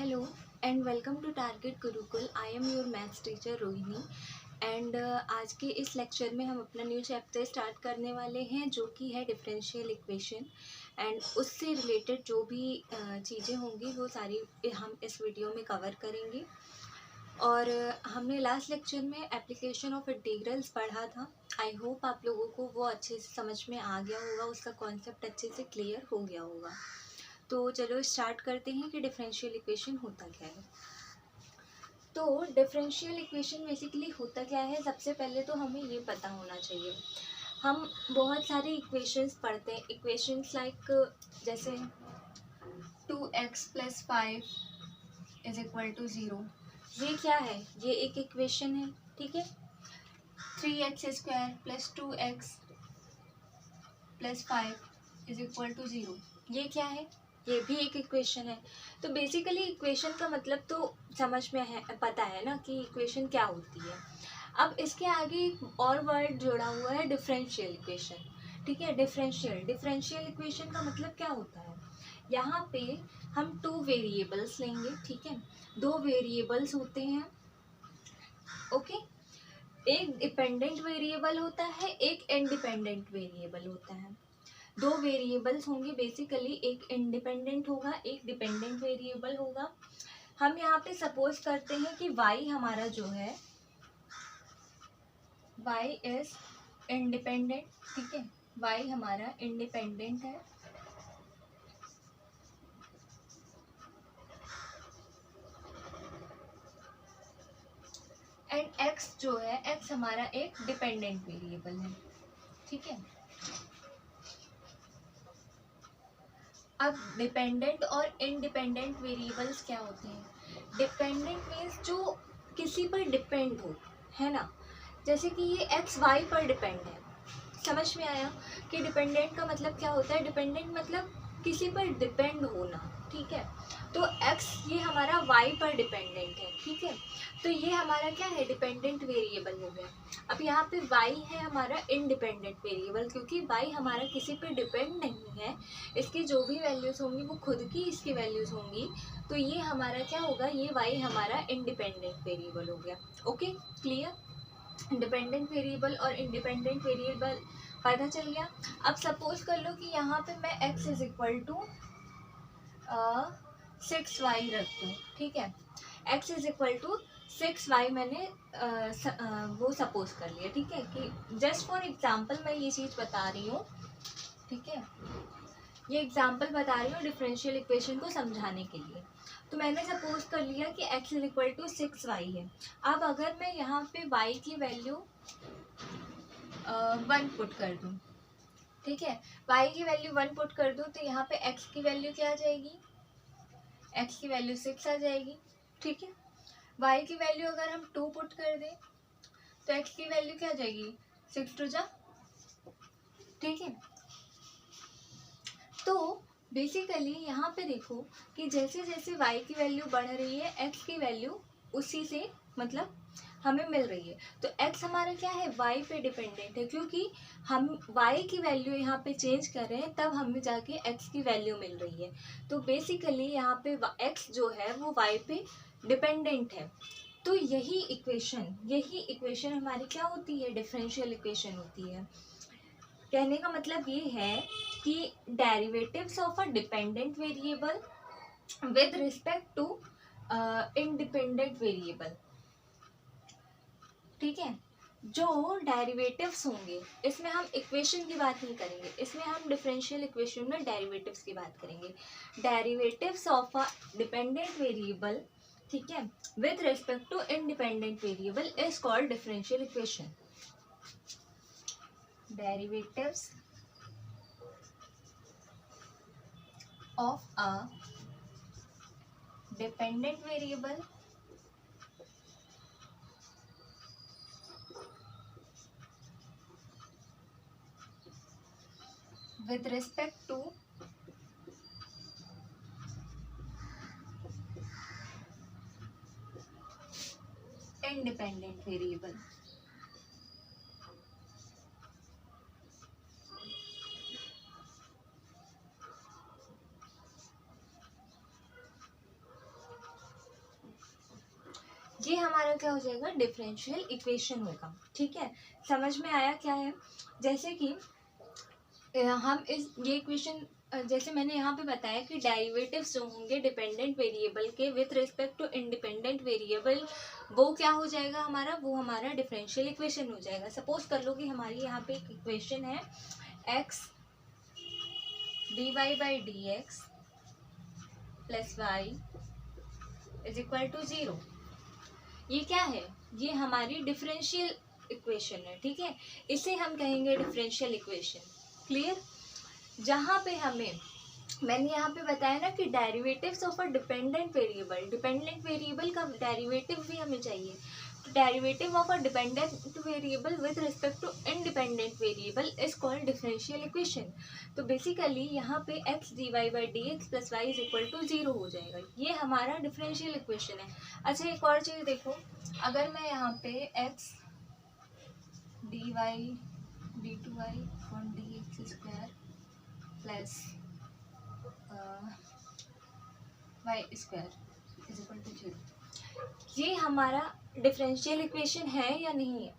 Hello and welcome to Target Gurukul. I am your maths teacher Rohini and आज के इस lecture में हम अपना न्यू चैप्टर स्टार्ट करने वाले हैं जो कि है डिफरेंशियल इक्वेशन एंड उससे रिलेटेड जो भी चीज़ें होंगी वो सारी हम इस वीडियो में कवर करेंगे। और हमने लास्ट लेक्चर में एप्लीकेशन ऑफ इंटीग्रल्स पढ़ा था। आई होप आप लोगों को वो अच्छे से समझ में आ गया होगा, उसका कॉन्सेप्ट अच्छे से क्लियर हो गया होगा। तो चलो स्टार्ट करते हैं कि डिफरेंशियल इक्वेशन होता क्या है। तो डिफरेंशियल इक्वेशन बेसिकली होता क्या है, सबसे पहले तो हमें ये पता होना चाहिए। हम बहुत सारे इक्वेशंस पढ़ते हैं, इक्वेशंस लाइक जैसे 2x + 5 = 0। ये क्या है? ये एक इक्वेशन है, ठीक है। 3x² + 2x + 5 = 0, ये क्या है? ये भी एक इक्वेशन है। तो बेसिकली इक्वेशन का मतलब तो समझ में है, पता है ना कि इक्वेशन क्या होती है। अब इसके आगे एक और वर्ड जोड़ा हुआ है, डिफरेंशियल इक्वेशन, ठीक है। डिफरेंशियल इक्वेशन का मतलब क्या होता है? यहाँ पे हम टू वेरिएबल्स लेंगे, ठीक है। दो वेरिएबल्स होते हैं, ओके। एक डिपेंडेंट वेरिएबल होता है, एक इंडिपेंडेंट वेरिएबल होता है। दो वेरिएबल्स होंगे बेसिकली, एक इंडिपेंडेंट होगा, एक डिपेंडेंट वेरिएबल होगा। हम यहाँ पे सपोज करते हैं कि y हमारा जो है y इज इंडिपेंडेंट, ठीक है। y हमारा इंडिपेंडेंट है एंड x जो है, x हमारा एक डिपेंडेंट वेरिएबल है, ठीक है। अब डिपेंडेंट और इंडिपेंडेंट वेरिएबल्स क्या होते हैं? डिपेंडेंट मीन्स जो किसी पर डिपेंड हो, है ना। जैसे कि ये एक्स वाई पर डिपेंड है। समझ में आया कि डिपेंडेंट का मतलब क्या होता है? डिपेंडेंट मतलब किसी पर डिपेंड होना, ठीक है। तो एक्स ये हमारा वाई पर डिपेंडेंट है, ठीक है। तो ये हमारा क्या है? डिपेंडेंट वेरिएबल हो गया। अब यहाँ पे वाई है हमारा इंडिपेंडेंट वेरिएबल, क्योंकि वाई हमारा किसी पे डिपेंड नहीं है। इसकी जो भी वैल्यूज़ होंगी वो खुद की इसकी वैल्यूज़ होंगी। तो ये हमारा क्या होगा? ये वाई हमारा इंडिपेंडेंट वेरिएबल हो गया। Okay, clear. डिपेंडेंट वेरिएबल और इंडिपेंडेंट वेरिएबल पता चल गया। अब सपोज कर लो कि यहाँ पे मैं x = 6y रख दूँ, ठीक है। x = 6y मैंने वो सपोज कर लिया, ठीक है। कि जस्ट फॉर एग्जाम्पल मैं ये चीज़ बता रही हूँ, ठीक है। ये एग्जाम्पल बता रही हूँ डिफरेंशियल इक्वेशन को समझाने के लिए। तो मैंने सपोज कर लिया कि x = 6y है। अब अगर मैं यहाँ पे y की वैल्यू 1 पुट कर दूँ, ठीक है। y की वैल्यू 1 पुट कर दूँ तो यहाँ पे x की वैल्यू क्या आ जाएगी? x की वैल्यू 6 आ जाएगी, ठीक है। y की वैल्यू अगर हम 2 पुट कर दें तो x की वैल्यू क्या आ जाएगी? 6 टू जा, ठीक है। तो बेसिकली यहाँ पे देखो कि जैसे जैसे y की वैल्यू बढ़ रही है, x की वैल्यू उसी से मतलब हमें मिल रही है। तो x हमारा क्या है? y पे डिपेंडेंट है, क्योंकि हम y की वैल्यू यहाँ पे चेंज कर रहे हैं तब हमें जाके x की वैल्यू मिल रही है। तो बेसिकली यहाँ पे x जो है वो y पे डिपेंडेंट है। तो यही इक्वेशन हमारी क्या होती है? डिफरेंशियल इक्वेशन होती है। कहने का मतलब ये है कि derivatives of a dependent variable with respect to independent variable, ठीक है। जो डेरिवेटिव्स होंगे, इसमें हम इक्वेशन की बात नहीं करेंगे, इसमें हम डिफरेंशियल इक्वेशन में डेरिवेटिव्स की बात करेंगे। Derivatives of a dependent variable, ठीक है, with respect to independent variable is called differential equation. Derivatives of a dependent variable with respect to independent variable। ये हमारा क्या हो जाएगा, डिफरेंशियल इक्वेशन होगा। ठीक है, समझ में आया क्या है। जैसे कि हम ये इक्वेशन, जैसे मैंने यहाँ पे बताया कि डेरिवेटिव्स जो होंगे डिपेंडेंट वेरिएबल के with respect to independent variable, वो क्या हो जाएगा हमारा, वो हमारा डिफरेंशियल इक्वेशन हो जाएगा। सपोज कर लो कि हमारी यहाँ पे एक इक्वेशन है x dy by D x plus y is equal to 0। ये क्या है, ये हमारी डिफरेंशियल इक्वेशन है। ठीक है, इसे हम कहेंगे डिफरेंशियल इक्वेशन। क्लियर। जहाँ पे मैंने यहाँ पे बताया ना कि derivatives of a dependent variable का डेरिवेटिव भी हमें चाहिए। तो derivative of a dependent variable with respect to independent variable is called differential equation. तो बेसिकली यहाँ पे x dy by D x plus y is equal to 0 हो जाएगा। ये हमारा डिफरेंशियल इक्वेशन है। अच्छा, एक और चीज़ देखो, अगर मैं यहाँ पे x d y D two Y upon D x square plus y square is equal to 0, ये हमारा डिफरेंशियल इक्वेशन है या नहीं है?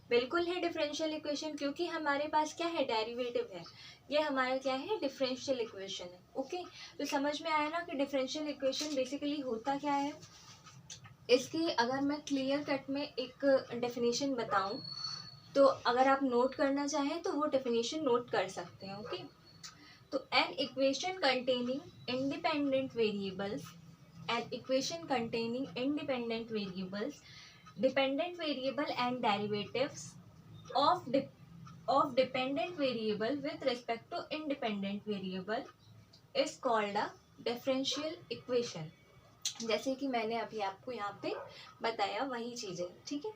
बिल्कुल है डिफरेंशियल इक्वेशन, क्योंकि हमारे पास क्या है, डेरिवेटिव है। ये हमारा क्या है, डिफरेंशियल इक्वेशन है। ओके, तो समझ में आया ना कि डिफरेंशियल इक्वेशन बेसिकली होता क्या है। इसकी अगर मैं क्लियर कट में एक डेफिनेशन बताऊं, तो अगर आप नोट करना चाहें तो वो डेफिनेशन नोट कर सकते हैं। ओके, तो an equation containing independent variables, dependent variable and derivatives of dependent variable with respect to independent variable is called a differential equation। जैसे कि मैंने अभी आपको यहाँ पे बताया वही चीज़ है। ठीक है,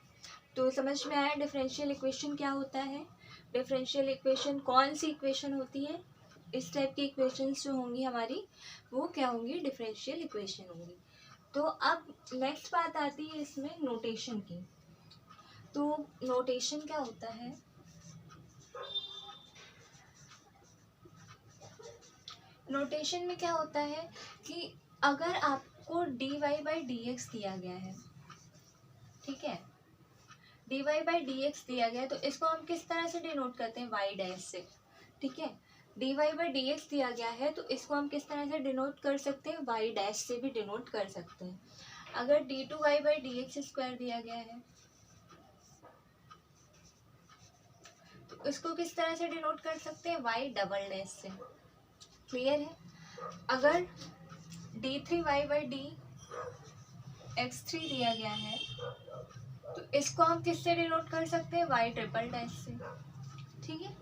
तो समझ में आया डिफरेंशियल इक्वेशन क्या होता है। डिफरेंशियल इक्वेशन कौन सी इक्वेशन होती है, इस टाइप की इक्वेशंस जो होंगी हमारी, वो क्या होंगी, डिफरेंशियल इक्वेशन होंगी। तो अब नेक्स्ट बात आती है इसमें नोटेशन की। तो नोटेशन क्या होता है, नोटेशन में क्या होता है कि अगर आपको d Y by D x दिया गया है, ठीक है, d Y by D x दिया गया है, तो इसको हम किस तरह से डिनोट करते हैं, वाई डैश से। ठीक है, d Y by D x दिया गया है तो इसको हम किस तरह से डिनोट कर सकते हैं, वाई डैश से भी डिनोट कर सकते हैं। अगर d two y by D x square दिया गया है तो इसको किस तरह से डिनोट कर सकते हैं, वाई डबल डैश से। क्लियर है। अगर d three y by D x three दिया गया है तो इसको हम किससे डिनोट कर सकते हैं, वाई ट्रिपल डैश से। ठीक है,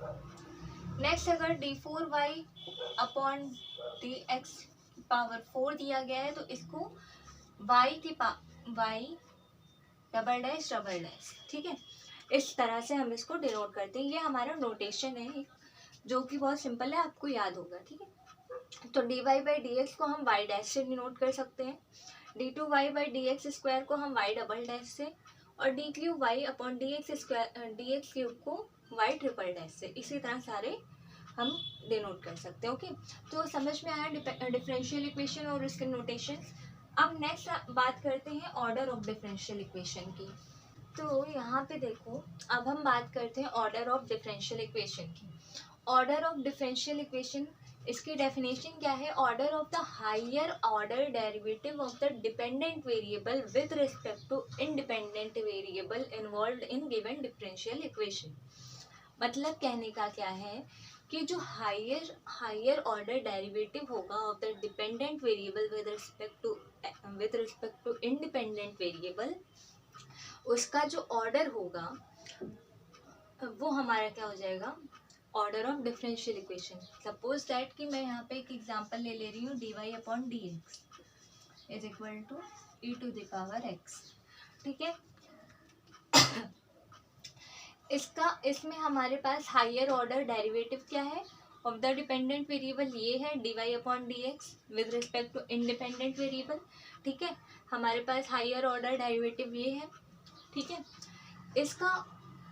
नेक्स्ट अगर d four y upon D x power 4 दिया गया है तो इसको y double dash double dash. ठीक है, इस तरह से हम इसको डिनोट करते हैं। ये हमारा नोटेशन है जो कि बहुत सिंपल है, आपको याद होगा। ठीक है, तो d Y by D x को हम वाई डैश से डिनोट कर सकते हैं, d two y by D x square को हम वाई डबल डैश से, और d cube Y upon D x square d x cube को वाई ट्रिपल डैश से। इसी तरह सारे हम डिनोट कर सकते हैं। ओके, तो समझ में आया डिफरेंशियल इक्वेशन और इसके नोटेशन। अब नेक्स्ट बात करते हैं ऑर्डर ऑफ डिफरेंशियल इक्वेशन की। तो यहाँ पे देखो, अब हम बात करते हैं ऑर्डर ऑफ डिफरेंशियल इक्वेशन की। ऑर्डर ऑफ डिफरेंशियल इक्वेशन, इसकी डेफिनेशन क्या है, order of the higher order derivative of the dependent variable with respect to independent variable involved in given differential equation. मतलब कहने का क्या है कि जो हायर ऑर्डर डेरिवेटिव होगा of the dependent variable with respect to independent variable, उसका जो ऑर्डर होगा वो हमारा क्या हो जाएगा, order of differential equation. Suppose that कि मैं यहाँ पे एक एग्जांपल ले रही हूँ, d Y upon D x is equal to e to the power x. ठीक है, इसमें हमारे पास हायर ऑर्डर डेरिवेटिव क्या है ऑफ द डिपेंडेंट वेरिएबल, ये है d Y upon D x with respect to independent variable. ठीक है, हमारे पास हायर ऑर्डर डेरिवेटिव ये है। ठीक है, इसका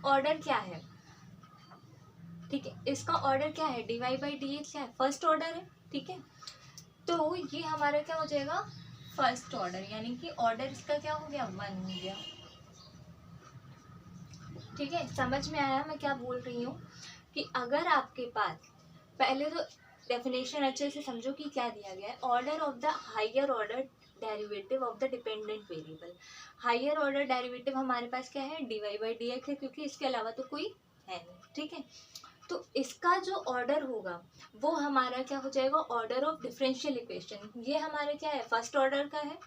ऑर्डर क्या है, ठीक है, इसका ऑर्डर क्या है, d Y by D x क्या है, फर्स्ट ऑर्डर है। ठीक है, तो ये हमारा क्या हो जाएगा, फर्स्ट ऑर्डर, यानी कि ऑर्डर इसका क्या हो गया, 1 हो गया। ठीक है, समझ में आया मैं क्या बोल रही हूँ? कि अगर आपके पास, पहले तो डेफिनेशन अच्छे से समझो कि क्या दिया गया है। Order of the higher order derivative of the dependent variable. Higher order derivative हमारे पास क्या है, dy बाई डी एक्स है, क्योंकि इसके अलावा तो कोई है नहीं। ठीक है, तो इसका जो ऑर्डर होगा वो हमारा क्या हो जाएगा, ऑर्डर ऑफ डिफरेंशियल इक्वेशन। ये हमारे क्या है, फर्स्ट ऑर्डर का है,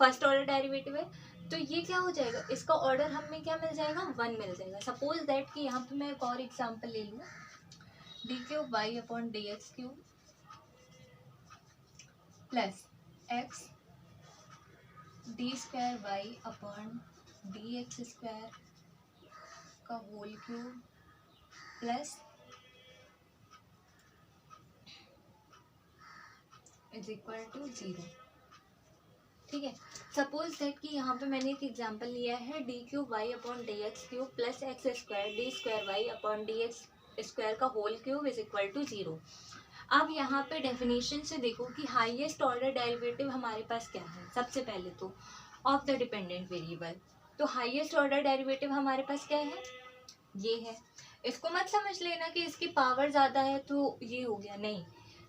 फर्स्ट ऑर्डर डेरिवेटिव है। तो ये क्या हो जाएगा, इसका ऑर्डर हमें क्या मिल जाएगा, 1 मिल जाएगा। सपोज दैट कि यहाँ पे मैं एक और एग्जांपल ले लूँ, D cube Y upon D x cube plus X D square Y upon D x square का whole cube plus is equal to 0। ठीक है, सपोज दैट कि यहाँ पे मैंने एक एग्जांपल लिया है, D cube Y upon D x cube plus X square D square Y upon D x square का whole cube is equal to 0। अब यहाँ पे डेफिनेशन से देखो कि हाईएस्ट ऑर्डर डेरिवेटिव हमारे पास क्या है। सबसे पहले तो ऑफ द डिपेंडेंट वेरिएबल, तो हाईएस्ट ऑर्डर डेरिवेटिव हमारे पास क्या है, ये है। इसको मत समझ लेना कि इसकी पावर ज़्यादा है तो ये हो गया, नहीं।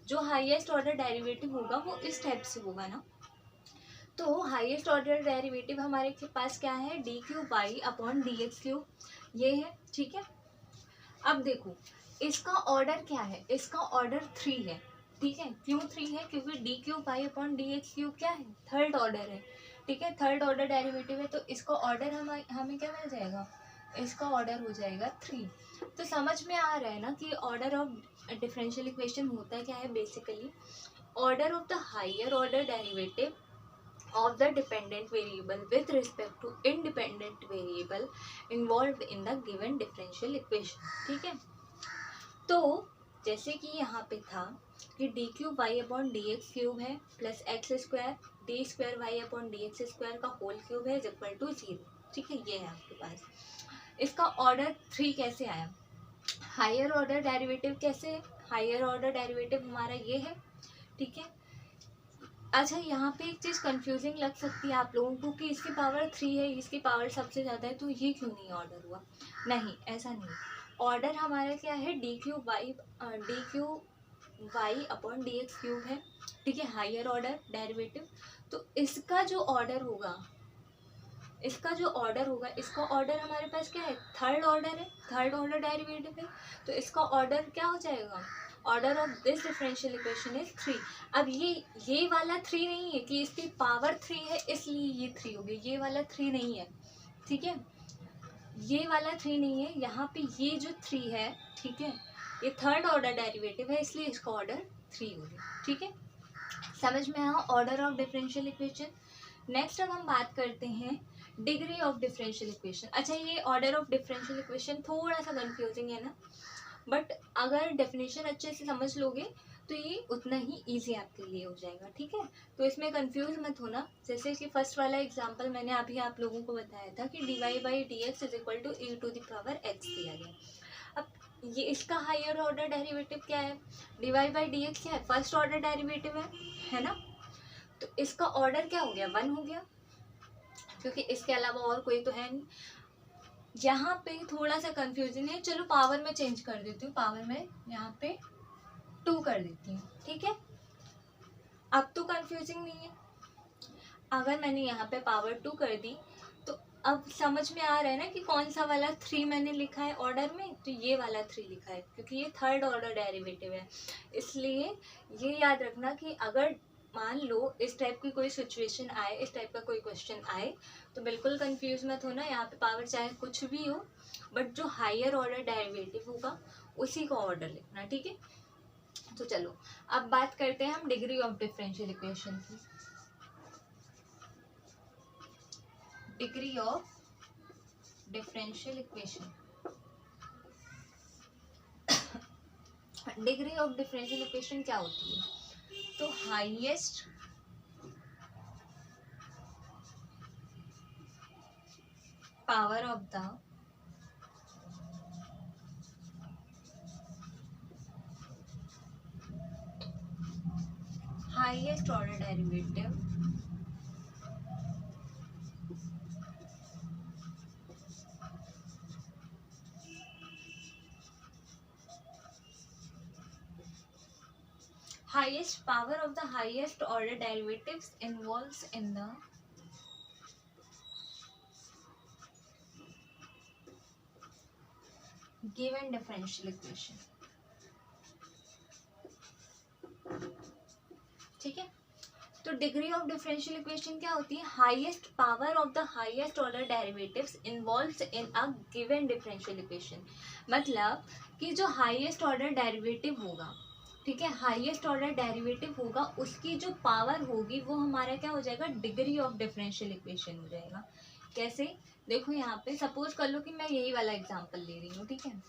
जो हाईएस्ट ऑर्डर डेरिवेटिव होगा वो इस टाइप से होगा ना। तो हाईएस्ट ऑर्डर डेरिवेटिव हमारे के पास क्या है, D cube Y upon D x cube, ये है। ठीक है, अब देखो इसका ऑर्डर क्या है, इसका ऑर्डर 3 है। ठीक है, क्यों 3 है, क्योंकि d cube Y upon D x cube क्या है, थर्ड ऑर्डर है। ठीक है, थर्ड ऑर्डर डेरिवेटिव है, तो इसका ऑर्डर हमें क्या मिल जाएगा, इसका ऑर्डर हो जाएगा 3। तो समझ में आ रहा है ना कि ऑर्डर ऑफ डिफरेंशियल इक्वेशन होता क्या है, basically order of the higher order derivative of the dependent variable with respect to independent variable involved in the given differential equation। ठीक है, तो जैसे कि यहाँ पे था कि D cube Y upon D x cube है plus X square D square Y upon D x square का होल क्यूब है इज इक्वल टू 0। ठीक है, ये है आपके पास। इसका ऑर्डर 3 कैसे आया, हायर ऑर्डर डेरिवेटिव कैसे है, हायर ऑर्डर डेरिवेटिव हमारा ये है। ठीक है, अच्छा यहाँ पे एक चीज़ कंफ्यूजिंग लग सकती है आप लोगों को कि इसकी पावर 3 है, इसकी पावर सबसे ज़्यादा है, तो ये क्यों नहीं ऑर्डर हुआ। नहीं, ऐसा नहीं। ऑर्डर हमारा क्या है, D cube Y upon D x cube है। ठीक है, हायर ऑर्डर डेरिवेटिव। तो इसका जो ऑर्डर होगा, इसका ऑर्डर हमारे पास क्या है, थर्ड ऑर्डर है, थर्ड ऑर्डर डेरिवेटिव है। तो इसका ऑर्डर क्या हो जाएगा, order of this differential equation is 3। अब ये वाला 3 नहीं है कि इसकी पावर 3 है इसलिए ये 3 हो गया, ये वाला 3 नहीं है। ठीक है, ये वाला 3 नहीं है, यहाँ पे ये जो 3 है, ठीक है, ये थर्ड ऑर्डर डेरिवेटिव है इसलिए इसका ऑर्डर 3 हो गया। ठीक है, समझ में आया order of differential equation. Next अब हम बात करते हैं डिग्री ऑफ डिफरेंशियल इक्वेशन। अच्छा, ये ऑर्डर ऑफ डिफरेंशियल इक्वेशन थोड़ा सा कंफ्यूजिंग है ना, बट अगर डेफिनेशन अच्छे से समझ लोगे तो ये उतना ही इजी आपके लिए हो जाएगा। ठीक है, तो इसमें कंफ्यूज मत होना। जैसे कि फर्स्ट वाला एग्जांपल मैंने अभी आप लोगों को बताया था कि dy by D x is equal to e to the power x दिया गया। अब ये इसका हायर ऑर्डर डेरिवेटिव क्या है, dy बाई डी एक्स क्या है, फर्स्ट ऑर्डर डेरिवेटिव है ना। तो इसका ऑर्डर क्या हो गया, 1 हो गया, क्योंकि इसके अलावा और कोई तो है नहीं। यहाँ पे थोड़ा सा कंफ्यूजन है, चलो पावर में चेंज कर देती हूँ, पावर में यहाँ पे 2 कर देती हूँ। ठीक है, अब तो कंफ्यूजिंग नहीं है। अगर मैंने यहाँ पे पावर 2 कर दी तो अब समझ में आ रहा है ना कि कौन सा वाला 3 मैंने लिखा है ऑर्डर में, तो ये वाला 3 लिखा है क्योंकि ये थर्ड ऑर्डर डेरिवेटिव है। इसलिए ये याद रखना कि अगर मान लो इस टाइप की कोई सिचुएशन आए, इस टाइप का कोई क्वेश्चन आए, तो बिल्कुल कंफ्यूज मत होना। यहाँ पे पावर चाहे कुछ भी हो, बट जो हायर ऑर्डर डेरिवेटिव होगा उसी का ऑर्डर लिखना। ठीक है, तो चलो अब बात करते हैं हम डिग्री ऑफ डिफरेंशियल इक्वेशन की। Degree of differential equation, degree of differential equation क्या होती है, तो highest power of the highest order derivative highest power of the highest order derivatives involves in the given differential equation. ठीक है, तो degree of differential equation क्या होती है? Highest power of the highest order derivatives involved in a given differential equation. मतलब कि जो highest order derivative होगा, ठीक है, हाईएस्ट ऑर्डर डेरिवेटिव होगा, उसकी जो पावर होगी वो हमारा क्या हो जाएगा? डिग्री ऑफ डिफरेंशियल इक्वेशन हो जाएगा। कैसे? देखो यहाँ पे सपोज कर लो कि मैं यही वाला एग्जांपल ले रही हूँ, ठीक है,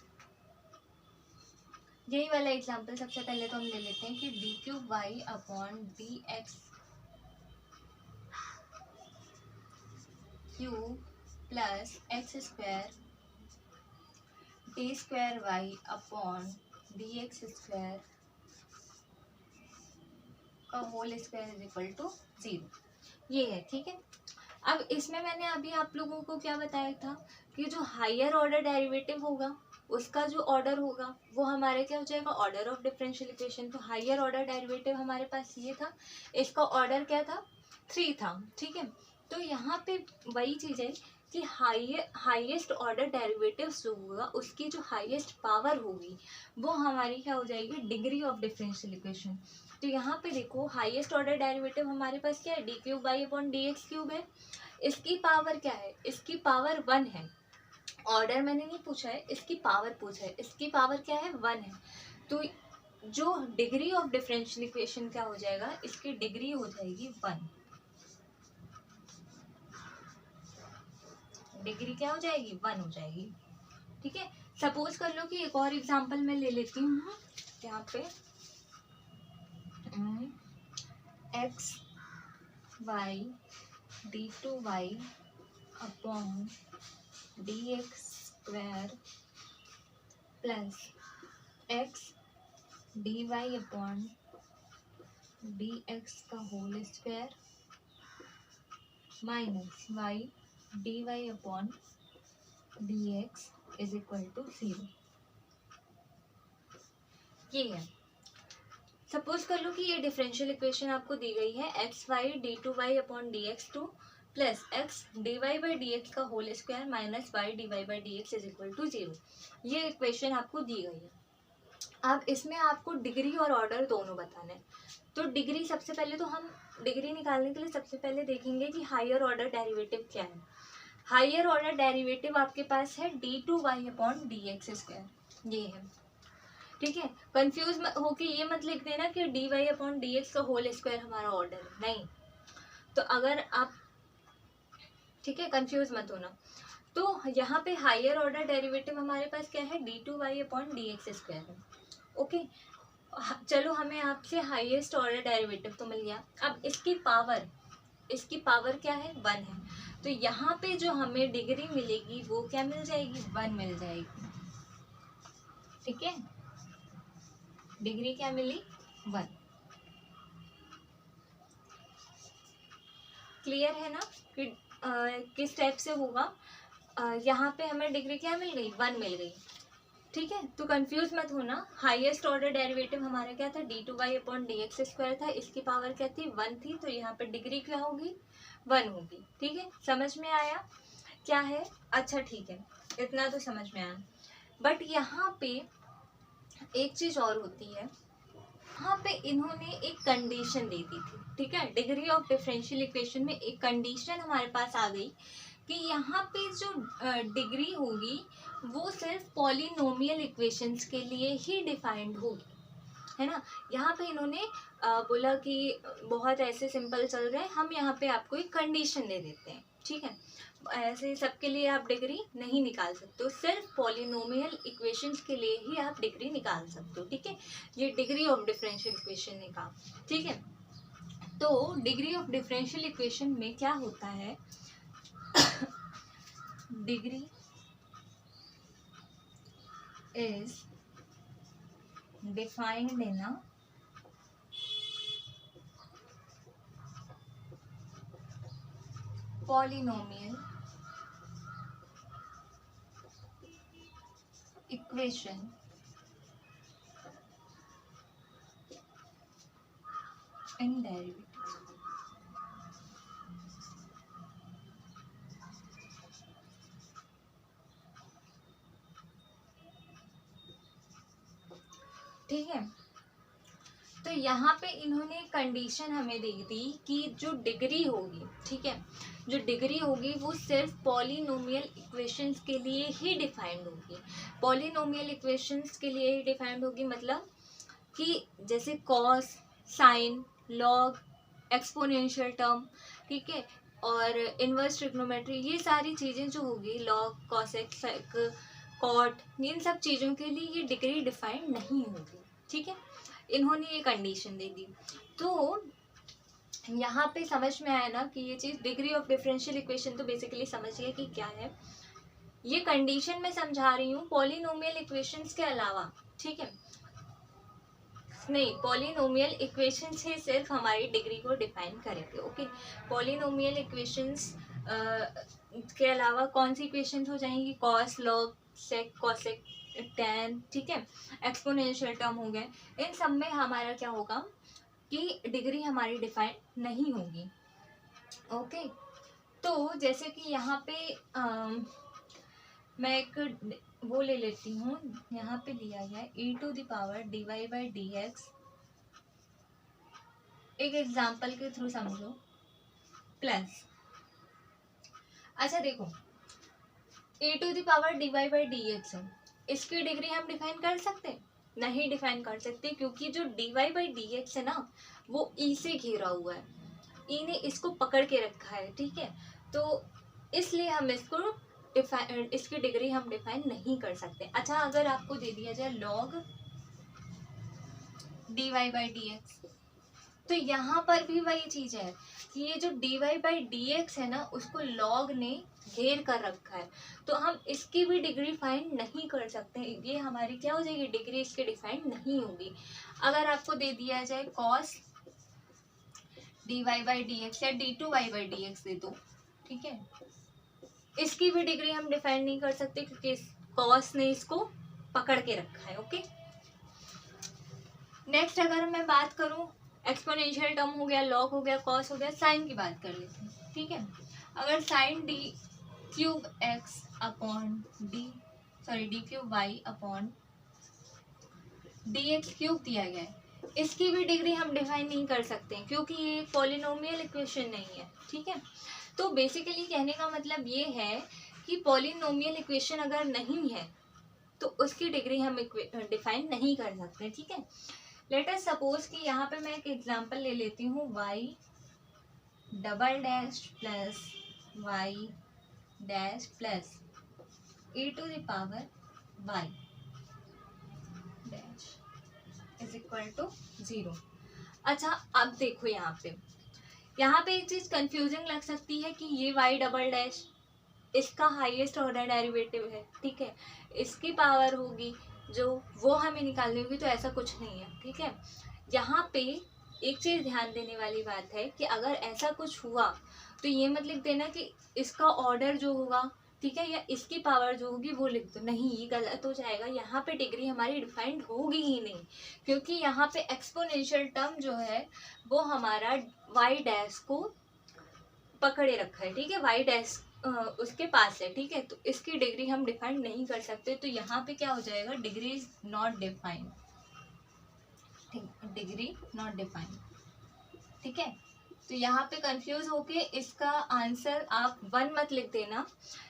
यही वाला एग्जांपल सबसे पहले तो हम ले लेते हैं कि D cube Y upon D x cube plus X square D square Y upon D x square का whole square is equal to 0, ये है। ठीक है, अब इसमें मैंने अभी आप लोगों को क्या बताया था कि जो हायर ऑर्डर डेरिवेटिव होगा उसका जो ऑर्डर होगा वो हमारे क्या हो जाएगा? Order of differential equation. तो हायर ऑर्डर डेरिवेटिव हमारे पास ये था, इसका ऑर्डर क्या था? 3 था। ठीक है, तो यहाँ पे वही चीज़ है कि हाईएस्ट ऑर्डर डेरिवेटिव जो होगा उसकी जो हाईएस्ट पावर होगी वो हमारी क्या हो जाएगी? Degree of differential equation. तो यहाँ पे देखो हाईएस्ट ऑर्डर डेरिवेटिव हमारे पास क्या है? D cube Y upon D x cube है। इसकी पावर क्या है? इसकी पावर 1 है। ऑर्डर मैंने नहीं पूछा है, इसकी पावर पूछा है। इसकी पावर क्या है? 1 है। तो जो डिग्री ऑफ डिफरेंशियल इक्वेशन क्या हो जाएगा? इसकी डिग्री हो जाएगी 1। डिग्री क्या हो जाएगी? 1 हो जाएगी। ठीक है, सपोज कर लो कि एक और एग्जांपल मैं ले लेती हूँ यहाँ पे X Y D two Y upon D x square plus X D Y upon D x का whole square minus Y D Y upon D x is equal to 0, ये है। सपोज कर लो कि ये डिफरेंशियल इक्वेशन आपको दी गई है X Y D two Y upon D X two plus X D Y by D x का whole square minus Y D Y by D x is equal to 0, ये equation आपको दी गई है। अब इसमें आपको डिग्री और ऑर्डर दोनों बताना है। तो डिग्री सबसे पहले तो हम डिग्री निकालने के लिए सबसे पहले देखेंगे कि हायर ऑर्डर डेरिवेटिव क्या है। हायर ऑर्डर डेरिवेटिव आपके पास है d two Y upon D x square, ये है। ठीक है, कंफ्यूज होके ये मत लिख देना कि d Y upon D x का होल स्क्वायर हमारा ऑर्डर है, नहीं। तो अगर आप, ठीक है, कंफ्यूज मत होना। तो यहाँ पे हायर ऑर्डर डेरिवेटिव हमारे पास क्या है? D two Y upon D x square है। ओके, चलो हमें आपसे हाईएस्ट ऑर्डर डेरिवेटिव तो मिल गया। अब इसकी पावर क्या है? 1 है। तो यहाँ पे जो हमें डिग्री मिलेगी वो क्या मिल जाएगी? 1 मिल जाएगी। ठीक है, डिग्री क्या मिली? 1। क्लियर है ना कि किस टाइप से होगा? यहाँ पे हमें डिग्री क्या मिल गई? 1 मिल गई। ठीक है, तो कंफ्यूज मत होना। हाईएस्ट ऑर्डर डेरिवेटिव हमारा क्या था? D two Y upon D x square था। इसकी पावर क्या थी? 1 थी। तो यहाँ पे डिग्री क्या होगी? 1 होगी। ठीक है, समझ में आया क्या है? अच्छा ठीक है, इतना तो समझ में आया। बट यहाँ पे एक चीज और होती है, यहाँ पे इन्होंने एक कंडीशन दे दी थी। ठीक है, डिग्री ऑफ डिफरेंशियल इक्वेशन में एक कंडीशन हमारे पास आ गई कि यहाँ पे जो डिग्री होगी वो सिर्फ पॉलिनोमियल इक्वेशंस के लिए ही डिफाइंड होगी, है ना। यहाँ पे इन्होंने बोला कि बहुत ऐसे सिंपल चल रहे हैं, हम यहाँ पे आपको एक कंडीशन दे देते हैं। ठीक है, ऐसे सबके लिए आप डिग्री नहीं निकाल सकते हो, सिर्फ पॉलिनोमियल इक्वेशंस के लिए ही आप डिग्री निकाल सकते हो। ठीक है, ये डिग्री ऑफ डिफरेंशियल इक्वेशन ने कहा। ठीक है, तो डिग्री ऑफ डिफरेंशियल इक्वेशन में क्या होता है? Degree is defined in a polynomial equation in derivative. ठीक है, तो यहाँ पे इन्होंने कंडीशन हमें दे दी कि जो डिग्री होगी, ठीक है, जो डिग्री होगी वो सिर्फ पॉलिनोमियल इक्वेशंस के लिए ही डिफाइंड होगी। पॉलिनोमियल इक्वेशंस के लिए ही डिफाइंड होगी मतलब कि जैसे cos, sine, log, exponential term, ठीक है, और इनवर्स ट्रिग्नोमेट्री, ये सारी चीज़ें जो होगी, लॉग, कॉसेक, सेक, कॉट, इन सब चीज़ों के लिए ये डिग्री डिफाइंड नहीं होगी। ठीक है, इन्होंने ये कंडीशन दे दी। तो यहाँ पे समझ में आया ना कि ये चीज़ डिग्री ऑफ डिफरेंशियल इक्वेशन तो बेसिकली समझिए कि क्या है। ये कंडीशन मैं समझा रही हूँ पॉलिनोमियल इक्वेशंस के अलावा, ठीक है, नहीं, पॉलिनोमियल इक्वेशन से सिर्फ हमारी डिग्री को डिफाइन करेंगे। ओके, पॉलिनोमियल इक्वेशंस के अलावा कौन सी इक्वेशंस हो जाएंगी, कॉस, लॉग, सेक, कॉसेक, टैन, ठीक है, एक्सपोनेंशियल टर्म हो गए, इन सब में हमारा क्या होगा कि डिग्री हमारी डिफाइन नहीं होगी। ओके, तो जैसे कि यहाँ पे मैं एक वो ले लेती हूँ, यहाँ पे दिया गया है e⁻dy/dx, एक एग्जाम्पल के थ्रू समझो, प्लस, अच्छा देखो e⁻dy/dx है, इसकी डिग्री हम डिफाइन कर सकते हैं? नहीं डिफाइन कर सकते, क्योंकि जो dy/dx है ना वो e से घेरा हुआ है, e ने इसको पकड़ के रखा है, ठीक है, तो इसलिए हम इसकी डिग्री हम डिफाइन नहीं कर सकते। अच्छा, अगर आपको दे दिया जाए log dy/dx, तो यहाँ पर भी वही चीज है कि ये जो dy/dx है ना उसको log ने घेर कर रखा है, तो हम इसकी भी डिग्री फाइंड नहीं कर सकते, ये हमारी क्या हो जाएगी, डिग्री इसकी डिफाइंड नहीं होगी। अगर आपको दे दिया जाए cos dy/dx या d2y/dx दे दो, ठीक है, इसकी भी डिग्री हम डिफाइन नहीं कर सकते क्योंकि cos ने इसको पकड़ के रखा है। ओके, नेक्स्ट अगर मैं बात करूं, एक्सपोनेंशियल टर्म हो गया, लॉग हो गया, कॉस हो गया, साइन की बात कर लेते हैं। ठीक है, अगर साइन d³ दिया गया है, इसकी भी डिग्री हम डिफाइन नहीं कर सकते क्योंकि ये पॉलिनोमियल इक्वेशन नहीं है। ठीक है, तो बेसिकली कहने का मतलब ये है कि पॉलिनोमियल इक्वेशन अगर नहीं है तो उसकी डिग्री हम डिफाइन नहीं कर सकते। ठीक है, लेट अस सपोज कि यहाँ पे मैं एक एग्जांपल ले लेती हूँ, y double dash plus y dash plus e⁻y dash is equal to 0। अच्छा, अब देखो यहाँ पे एक चीज कंफ्यूजिंग लग सकती है कि ये y डबल डैश इसका हाईएस्ट ऑर्डर डेरिवेटिव है, ठीक है, इसकी पावर होगी जो वो हमें निकालनी होगी, तो ऐसा कुछ नहीं है। ठीक है, यहाँ पे एक चीज ध्यान देने वाली बात है कि अगर ऐसा कुछ हुआ तो ये मत लिख देना कि इसका ऑर्डर जो होगा, ठीक है, या इसकी पावर जो होगी वो लिख दो, नहीं, ये गलत हो जाएगा। यहाँ पे डिग्री हमारी डिफाइंड होगी ही नहीं, क्योंकि यहाँ पे एक्सपोनेंशियल टर्म जो है वो हमारा y डैश को पकड़े रखा है, ठीक है, y डैश उसके पास है, ठीक है, तो इसकी डिग्री हम डिफाइन नहीं कर सकते, तो यहाँ पे क्या हो जाएगा, degree is not defined, degree not defined. ठीक है, तो यहाँ पे कंफ्यूज होके इसका आंसर आप 1 मत लिख देना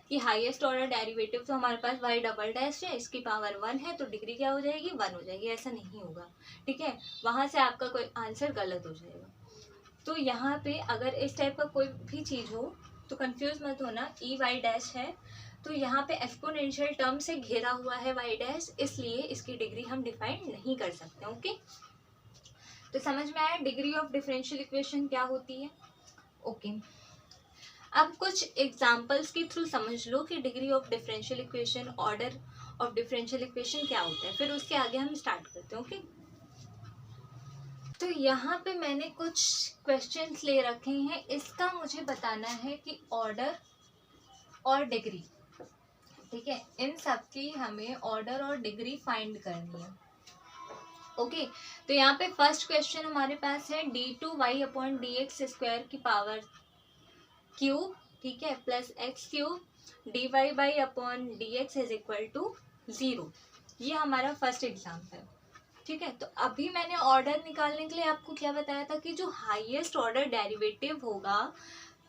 कि हाईएस्ट ऑर्डर डेरिवेटिव तो हमारे पास y डबल डैश है, इसकी पावर 1 है, तो डिग्री क्या हो जाएगी, 1 हो जाएगी, ऐसा नहीं होगा। ठीक है, वहां से आपका कोई आंसर गलत हो जाएगा। तो यहाँ पे अगर इस टाइप का कोई भी चीज हो तो कंफ्यूज मत होना, y डैश है तो यहाँ पे एक्सपोनेंशियल टर्म से घेरा हुआ है y डैश, इसलिए इसकी डिग्री हम डिफाइन नहीं कर सकते। ओके, तो समझ में आया डिग्री ऑफ डिफरेंशियल इक्वेशन क्या होती है। ओके, अब कुछ एग्जांपल्स के थ्रू समझ लो कि degree of differential equation, order of differential equation क्या होता है, फिर उसके आगे हम स्टार्ट करते हैं। ओके, तो यहाँ पे मैंने कुछ क्वेश्चंस ले रखे हैं, इसका मुझे बताना है कि ऑर्डर और डिग्री, ठीक है, इन सब की हमें ऑर्डर और डिग्री फाइंड करनी है। ओके तो यहाँ पे फर्स्ट क्वेश्चन हमारे पास है d2y/dx² की पावर क्यूब, ठीक है, plus x³ dy/dx is equal to 0। ये हमारा फर्स्ट एग्जाम्पल है, ठीक है। तो अभी मैंने ऑर्डर निकालने के लिए आपको क्या बताया था कि जो हाईएस्ट ऑर्डर डेरिवेटिव होगा,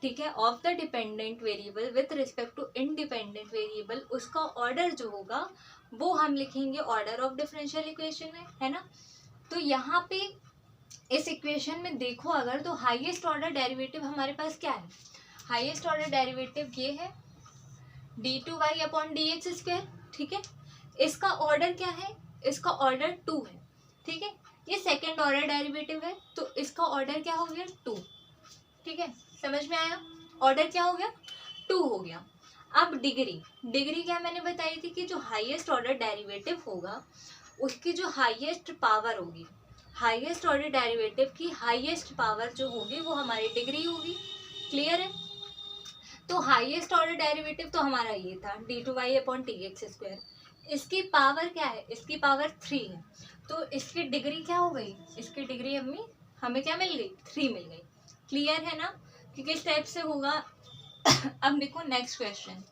ठीक है, of the dependent variable with respect to independent variable, उसका ऑर्डर जो होगा वो हम लिखेंगे ऑर्डर ऑफ डिफरेंशियल इक्वेशन में, है ना। तो यहाँ पे इस इक्वेशन में देखो अगर, तो हाईएस्ट ऑर्डर डेरिवेटिव हमारे पास क्या है, हाईएस्ट ऑर्डर डेरिवेटिव ये है d2y/dx², ठीक है। इसका ऑर्डर क्या है, इसका ऑर्डर 2 है, ठीक है। ये सेकेंड ऑर्डर डेरिवेटिव है तो इसका ऑर्डर क्या हो गया 2, ठीक है। समझ में आया, ऑर्डर क्या हो गया 2 हो गया। अब डिग्री क्या मैंने बताई थी कि जो हाईएस्ट ऑर्डर डेरिवेटिव होगा उसकी जो हाईएस्ट पावर होगी, हाईएस्ट ऑर्डर डेरिवेटिव की हाईएस्ट पावर जो होगी वो हमारी डिग्री होगी। क्लियर है। तो हाईएस्ट ऑर्डर डेरिवेटिव तो हमारा ये था d2y/dx²। इसकी पावर क्या है, इसकी पावर 3 है, तो इसकी डिग्री क्या हो गई, इसकी डिग्री हमें क्या मिल गई 3 मिल गई। क्लियर है ना कि किस टाइप से होगा। अब देखो नेक्स्ट क्वेश्चन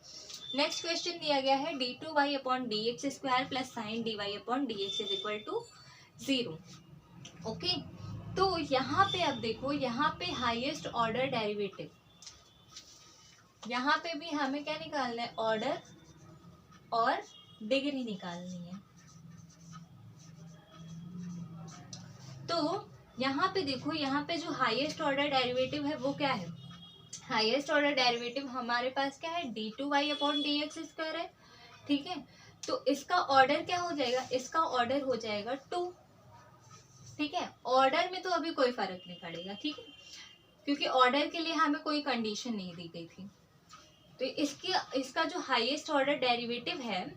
दिया गया है d2y/dx² plus sine dy/dx is equal to 0। Okay तो यहाँ पे अब देखो, यहाँ पे हाईएस्ट ऑर्डर डेरिवेटिव, यहाँ पे भी हमें क्या निकालना है, ऑर्डर और डिग्री निकालनी है। तो यहाँ पे देखो, यहाँ पे जो हाईएस्ट ऑर्डर डेरिवेटिव है वो क्या है, हाईएस्ट ऑर्डर डेरिवेटिव हमारे पास क्या है d2y/dx² है, ठीक है। तो इसका ऑर्डर क्या हो जाएगा, इसका ऑर्डर हो जाएगा 2, ठीक है। ऑर्डर में तो अभी कोई फर्क नहीं पड़ेगा, ठीक है, क्योंकि ऑर्डर के लिए हमें कोई कंडीशन नहीं दी गई थी। तो इसका जो हाईएस्ट ऑर्डर डेरिवेटिव है,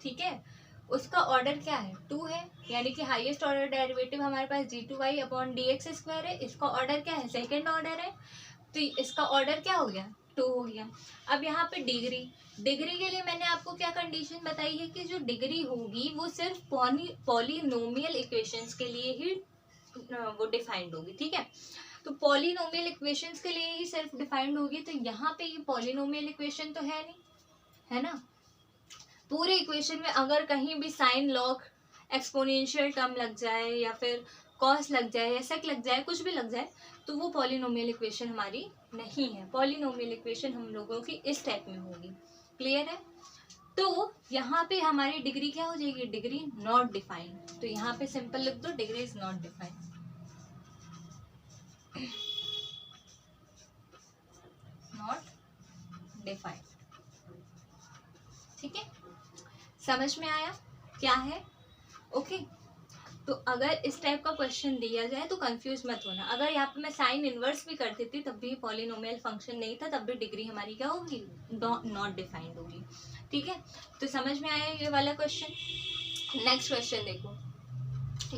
ठीक है, उसका ऑर्डर क्या है 2 है, यानी कि हाईएस्ट ऑर्डर डेरिवेटिव हमारे पास d2y/dx² है। इसका ऑर्डर क्या है, सेकेंड ऑर्डर है, तो इसका ऑर्डर क्या हो गया 2 हो गया। अब यहाँ पे डिग्री के लिए मैंने आपको क्या कंडीशन बताई है कि जो डिग्री होगी वो सिर्फ पॉलिनोमियल इक्वेशंस के लिए ही वो डिफाइंड होगी, ठीक है। तो पॉलिनोमियल इक्वेशंस के लिए ही सिर्फ डिफाइंड होगी। तो यहाँ पे ये पॉलिनोमियल इक्वेशन तो है नहीं, है ना। पूरे इक्वेशन में अगर कहीं भी साइन लॉग एक्सपोनेंशियल टर्म लग जाए या फिर कॉस लग जाए या सेक लग जाए, कुछ भी लग जाए, तो वो पॉलिनोमियल इक्वेशन हमारी नहीं है। पॉलिनोमियल इक्वेशन हम लोगों की इस टाइप में होगी। क्लियर है। तो यहाँ पे हमारी डिग्री क्या हो जाएगी, डिग्री नॉट डिफाइंड। तो यहाँ पे सिंपल लिख दो, degree is not defined. Not defined, ठीक है। समझ में आया क्या है। ओके तो अगर इस टाइप का क्वेश्चन दिया जाए तो कंफ्यूज मत होना। अगर यहाँ पे मैं साइन इनवर्स भी कर देती तब भी पॉलिनोमियल फंक्शन नहीं था, तब भी डिग्री हमारी क्या होगी, नॉट डिफाइंड होगी, ठीक है। तो समझ में आया ये वाला क्वेश्चन। नेक्स्ट क्वेश्चन देखो,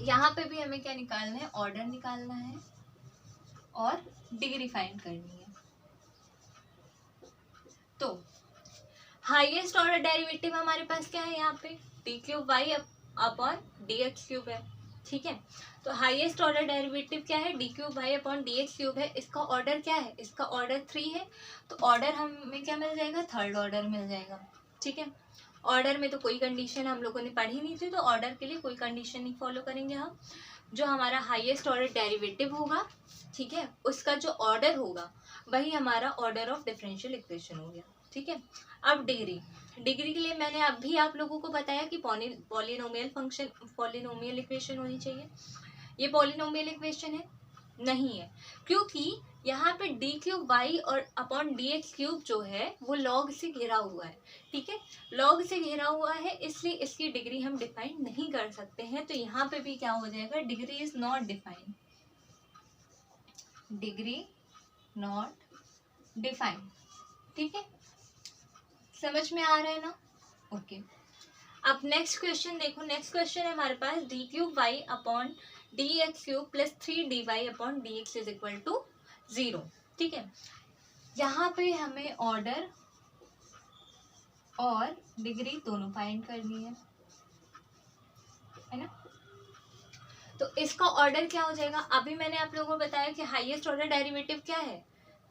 यहाँ पे भी हमें क्या निकालना है, ऑर्डर निकालना है और डिग्री फाइंड करनी है। तो हाईएस्ट ऑर्डर डेरिवेटिव हमारे पास क्या है, यहाँ पे d3y/dx³ है, ठीक है। तो हाईएस्ट ऑर्डर डेरिवेटिव क्या है, d3y/dx³ है। इसका ऑर्डर क्या है, इसका ऑर्डर 3 है। तो ऑर्डर हमें क्या मिल जाएगा, थर्ड ऑर्डर मिल जाएगा, ठीक है। ऑर्डर में तो कोई कंडीशन हम लोगों ने पढ़ी नहीं थी, तो ऑर्डर के लिए कोई कंडीशन नहीं फॉलो करेंगे हम। जो हमारा हाईएस्ट ऑर्डर डेरिवेटिव होगा, ठीक है, उसका जो ऑर्डर होगा वही हमारा ऑर्डर ऑफ डिफरेंशियल इक्वेशन हो गया, ठीक है। अब डिग्री के लिए मैंने अभी आप लोगों को बताया कि पॉलिनोमियल इक्वेशन होनी चाहिए। ये पॉलिनोमियल इक्वेशन है नहीं है, क्योंकि यहाँ पे d3y और अपॉन dx³ जो है वो लॉग से घिरा हुआ है, ठीक है। लॉग से घिरा हुआ है इसलिए इसकी डिग्री हम डिफाइन नहीं कर सकते हैं। तो यहाँ पे भी क्या हो जाएगा, degree is not defined, degree not defined, ठीक है। समझ में आ रहा है ना। ओके अब नेक्स्ट क्वेश्चन देखो। नेक्स्ट क्वेश्चन है हमारे पास d3y/dx³ plus 3dy/dx is equal to 0, ठीक है। यहाँ पे हमें ऑर्डर और डिग्री दोनों फाइंड करनी है ना। तो इसका ऑर्डर क्या हो जाएगा, अभी मैंने आप लोगों को बताया कि हाईएस्ट ऑर्डर डेरिवेटिव क्या है,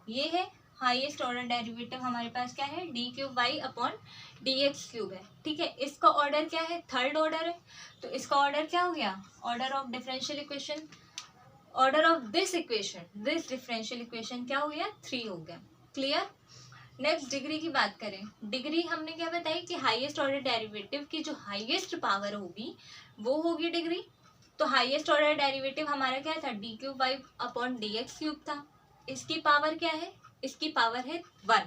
ये है हाईएस्ट ऑर्डर डेरिवेटिव हमारे पास क्या है, D cube Y upon D x cube है, ठीक है। इसका ऑर्डर क्या है, थर्ड ऑर्डर है, तो इसका ऑर्डर क्या हो गया, order of differential equation, order of this equation, this differential equation क्या हो गया, 3 हो गया। क्लियर। नेक्स्ट डिग्री की बात करें, डिग्री हमने क्या बताई कि हाईएस्ट ऑर्डर डेरिवेटिव की जो हाईएस्ट पावर होगी वो होगी डिग्री। तो हाईएस्ट ऑर्डर डेरिवेटिव हमारा क्या था, d cube Y upon D x cube था। इसकी पावर क्या है, इसकी पावर है 1,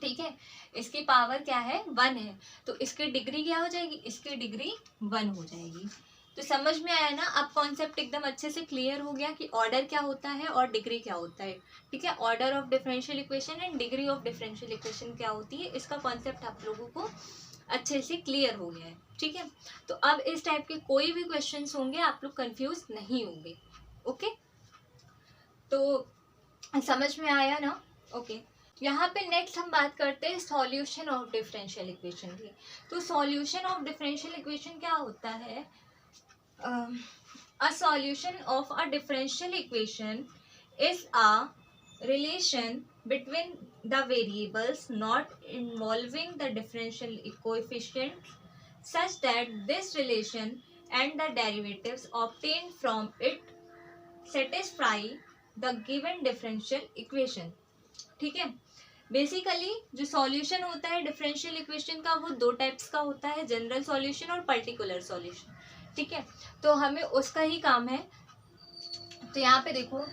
ठीक है, इसकी पावर क्या है, 1 है, तो इसकी डिग्री क्या हो जाएगी, इसकी डिग्री 1 हो जाएगी। तो समझ में आया ना, अब कॉन्सेप्ट एकदम अच्छे से क्लियर हो गया कि ऑर्डर क्या होता है और डिग्री क्या होता है, ठीक है। Order of differential equation and degree of differential equation क्या होती है, इसका कॉन्सेप्ट आप लोगों को अच्छे से क्लियर हो गया है, ठीक है। तो अब इस टाइप के कोई भी क्वेश्चंस होंगे आप लोग कंफ्यूज नहीं होंगे, ओके। तो समझ में आया ना, ओके। यहाँ पे नेक्स्ट हम बात करते हैं सॉल्यूशन ऑफ डिफरेंशियल इक्वेशन की। तो सॉल्यूशन ऑफ डिफरेंशियल इक्वेशन क्या होता है, a solution of a differential equation is a relation between the variables not involving the differential coefficient such that this relation and the derivatives obtained from it satisfy the given differential equation, ठीक है। Basically जो solution होता है differential equation का वो 2 types का होता है, जनरल सॉल्यूशन और पर्टिकुलर सॉल्यूशन, ठीक है। तो हमें उसका ही काम है। तो यहाँ पे देखो,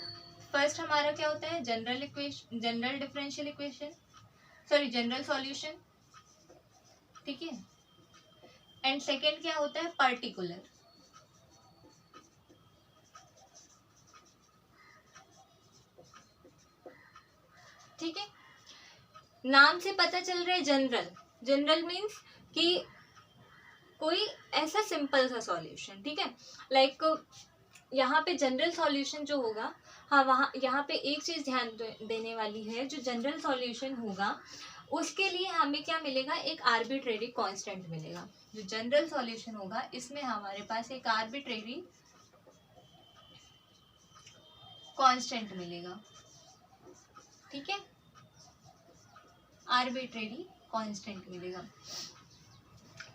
फर्स्ट हमारा क्या होता है, general equation, general differential equation, sorry general solution, ठीक है। एंड सेकेंड क्या होता है, पर्टिकुलर, ठीक है। नाम से पता चल रहा है जनरल, जनरल मीन्स कि कोई ऐसा सिंपल सा सॉल्यूशन, ठीक है। लाइक यहाँ पे जनरल सॉल्यूशन जो होगा, हाँ वहाँ यहाँ पे एक चीज़ ध्यान देने वाली है, जो जनरल सॉल्यूशन होगा उसके लिए हमें क्या मिलेगा, एक आर्बिट्रेरी कांस्टेंट मिलेगा। जो जनरल सॉल्यूशन होगा इसमें हमारे पास एक आर्बिट्रेरी कांस्टेंट मिलेगा, ठीक है, आर्बिट्रेरी कांस्टेंट मिलेगा।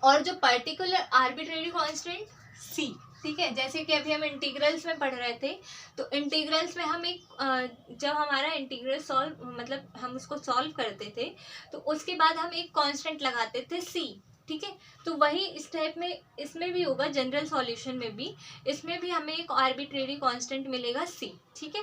और जो पर्टिकुलर आर्बिट्रेरी कांस्टेंट सी, ठीक है। जैसे कि अभी हम इंटीग्रल्स में पढ़ रहे थे, तो इंटीग्रल्स में हम एक जब हमारा इंटीग्रल सॉल्व, मतलब हम उसको सॉल्व करते थे तो उसके बाद हम एक कांस्टेंट लगाते थे सी, ठीक है। तो वही इस टाइप में इसमें भी होगा, जनरल सॉल्यूशन में भी, इसमें भी हमें एक आर्बिट्रेरी कांस्टेंट मिलेगा सी, ठीक है।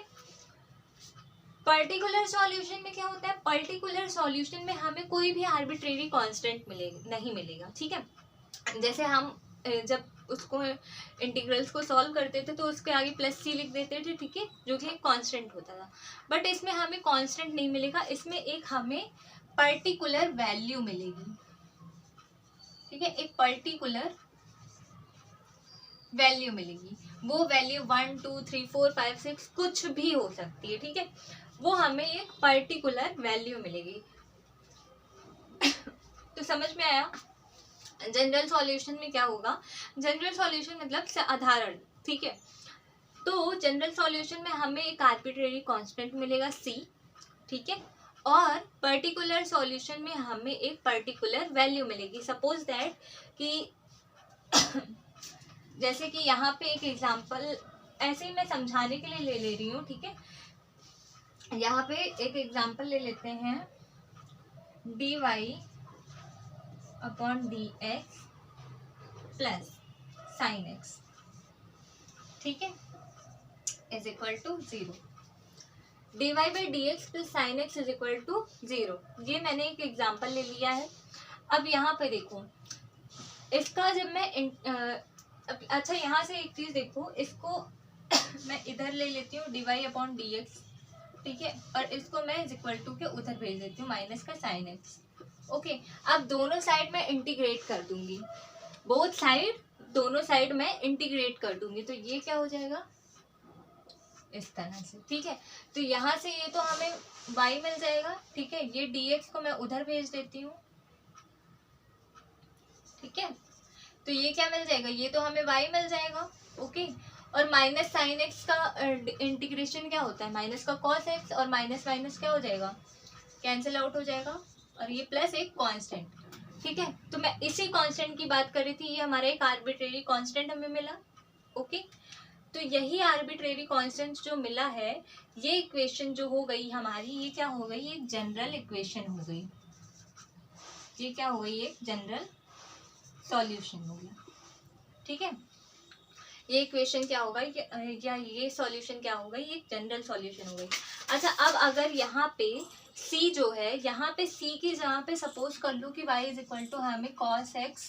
पर्टिकुलर सॉल्यूशन में क्या होता है, पर्टिकुलर सॉल्यूशन में हमें कोई भी आर्बिट्रेरी कांस्टेंट नहीं मिलेगा, ठीक है। जैसे हम जब उसको इंटीग्रल्स को सॉल्व करते थे तो उसके आगे प्लस सी लिख देते थे, ठीक है, जो कि एक कांस्टेंट होता था। बट इसमें हमें कांस्टेंट नहीं मिलेगा, इसमें एक हमें पर्टिकुलर वैल्यू मिलेगी, ठीक है, एक पर्टिकुलर वैल्यू मिलेगी। वो वैल्यू 1 2 3 4 5 6 कुछ भी हो सकती है, ठीक है, वो हमें एक पर्टिकुलर वैल्यू मिलेगी। तो समझ में आया। जनरल सॉल्यूशन में क्या होगा, जनरल सॉल्यूशन मतलब साधारण, ठीक है। तो जनरल सॉल्यूशन में हमें एक आर्बिट्रेरी कांस्टेंट मिलेगा सी, ठीक है, और पर्टिकुलर सॉल्यूशन में हमें एक पर्टिकुलर वैल्यू मिलेगी। सपोज दैट कि जैसे कि यहाँ पे एक एग्जांपल ऐसे ही मैं समझाने के लिए ले रही हूँ, ठीक है। यहाँ पे एक एग्जांपल ले लेते हैं, d Y upon D x plus sine x, ठीक है, is equal to 0। D Y by D x plus sine x is equal to 0, ये मैंने एक एग्जांपल ले लिया है। अब यहाँ पे देखो, इसका जब मैं अच्छा यहाँ से एक चीज़ देखो, इसको मैं इधर ले लेती हूँ d Y upon D x, ठीक है, और इसको मैं इज इक्वल टू के उधर भेज देती हूँ माइनस का साइन एक्स, ओके। अब दोनों साइड में इंटीग्रेट कर दूंगी, बोथ साइड, दोनों साइड में इंटीग्रेट कर दूंगी, तो ये क्या हो जाएगा इस तरह से, ठीक है। तो यहाँ से ये तो हमें y मिल जाएगा, ठीक है, ये dx को मैं उधर भेज देती हूँ, ठीक है। तो ये क्या मिल जाएगा, ये तो हमें y मिल जाएगा, ओके। और माइनस साइन एक्स का इंटीग्रेशन क्या होता है, माइनस का कॉस एक्स, और माइनस माइनस क्या हो जाएगा, कैंसिल आउट हो जाएगा, और ये प्लस एक कांस्टेंट। ठीक है, तो मैं इसी कांस्टेंट की बात कर रही थी, ये हमारा एक आर्बिट्रेरी कांस्टेंट हमें मिला। ओके, तो यही आर्बिट्रेरी कांस्टेंट जो मिला है, ये इक्वेशन जो हो गई हमारी, ये क्या हो गई, एक जनरल इक्वेशन हो गई। ये क्या हो गई, एक जनरल सॉल्यूशन हो गया। ठीक है, ये इक्वेशन क्या होगा, या ये सॉल्यूशन क्या होगा, ये जनरल सॉल्यूशन हो गई। अच्छा, अब अगर यहाँ पे c जो है, यहाँ पे c की जगह पे सपोज कर लो कि y इज इक्वल टू हमें cos x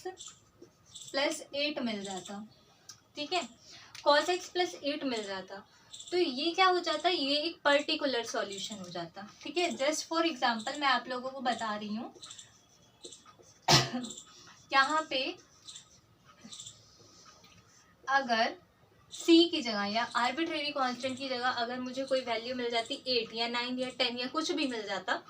प्लस 8 मिल जाता। ठीक है, cos x प्लस 8 मिल जाता, तो ये क्या हो जाता, ये एक पर्टिकुलर सॉल्यूशन हो जाता। ठीक है, जस्ट फॉर एग्जांपल मैं आप लोगों को बता रही हूँ यहाँ पे अगर c की जगह या आर्बिट्रेरी कांस्टेंट की जगह अगर मुझे कोई वैल्यू मिल जाती 8 या 9 या 10 या कुछ भी मिल जाता,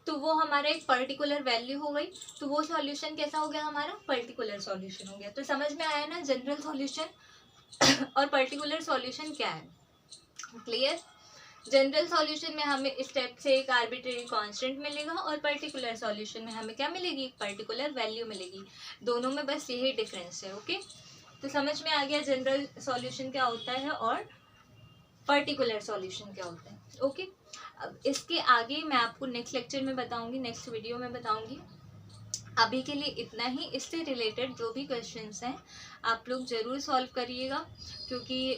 तो वो हमारा एक पर्टिकुलर वैल्यू हो गई, तो वो सॉल्यूशन कैसा हो गया, हमारा पर्टिकुलर सॉल्यूशन हो गया। तो समझ में आया ना जनरल सॉल्यूशन और पर्टिकुलर सॉल्यूशन क्या है, क्लियर। जनरल सॉल्यूशन में हमें स्टेप से एक आर्बिट्रेरी कांस्टेंट मिलेगा, और पर्टिकुलर सॉल्यूशन में हमें क्या मिलेगी, एक पर्टिकुलर वैल्यू मिलेगी। दोनों में बस यही डिफरेंस है। ओके, तो समझ में आ गया जनरल सॉल्यूशन क्या होता है और पर्टिकुलर सॉल्यूशन क्या होता है। ओके, अब इसके आगे मैं आपको नेक्स्ट लेक्चर में बताऊंगी, नेक्स्ट वीडियो में बताऊंगी। अभी के लिए इतना ही। इससे रिलेटेड जो भी क्वेश्चंस हैं आप लोग ज़रूर सॉल्व करिएगा, क्योंकि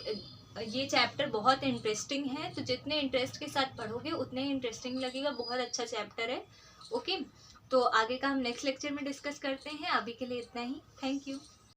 ये चैप्टर बहुत इंटरेस्टिंग है, तो जितने इंटरेस्ट के साथ पढ़ोगे उतने ही इंटरेस्टिंग लगेगा। बहुत अच्छा चैप्टर है। ओके, तो आगे का हम नेक्स्ट लेक्चर में डिस्कस करते हैं। अभी के लिए इतना ही। Thank you.